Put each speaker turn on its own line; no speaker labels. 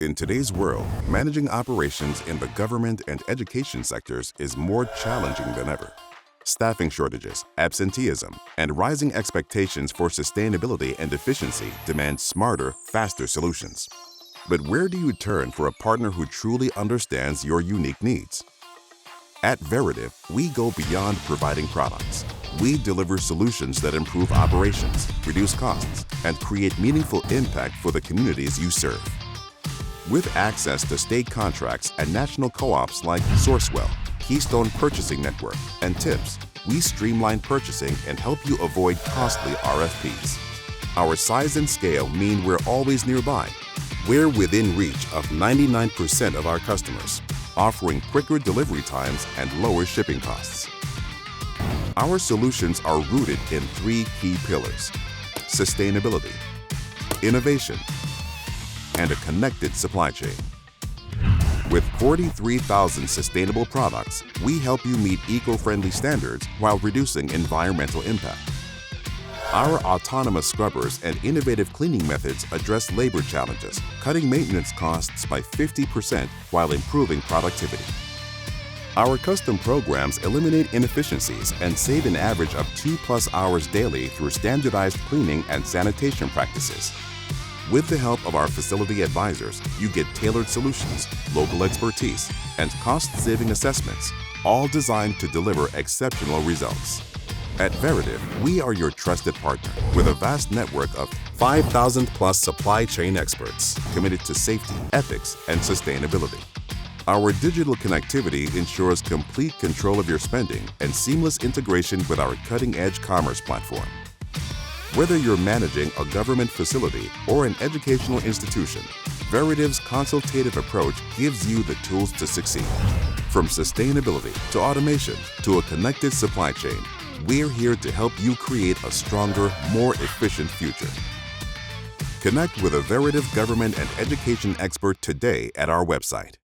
In today's world, managing operations in the government and education sectors is more challenging than ever. Staffing shortages, absenteeism, and rising expectations for sustainability and efficiency demand smarter, faster solutions. But where do you turn for a partner who truly understands your unique needs? At Veritiv, we go beyond providing products. We deliver solutions that improve operations, reduce costs, and create meaningful impact for the communities you serve. With access to state contracts and national co-ops like Sourcewell, Keystone Purchasing Network, and TIPS, we streamline purchasing and help you avoid costly RFPs. Our size and scale mean we're always nearby. We're within reach of 99% of our customers, offering quicker delivery times and lower shipping costs. Our solutions are rooted in three key pillars: sustainability, innovation, and a connected supply chain. With 43,000 sustainable products, we help you meet eco-friendly standards while reducing environmental impact. Our autonomous scrubbers and innovative cleaning methods address labor challenges, cutting maintenance costs by 50% while improving productivity. Our custom programs eliminate inefficiencies and save an average of 2+ hours daily through standardized cleaning and sanitation practices. With the help of our facility advisors, you get tailored solutions, local expertise, and cost-saving assessments, all designed to deliver exceptional results. At Veritiv, we are your trusted partner with a vast network of 5,000+ supply chain experts committed to safety, ethics, and sustainability. Our digital connectivity ensures complete control of your spending and seamless integration with our cutting-edge commerce platform. Whether you're managing a government facility or an educational institution, Veritiv's consultative approach gives you the tools to succeed. From sustainability to automation to a connected supply chain, we're here to help you create a stronger, more efficient future. Connect with a Veritiv government and education expert today at our website.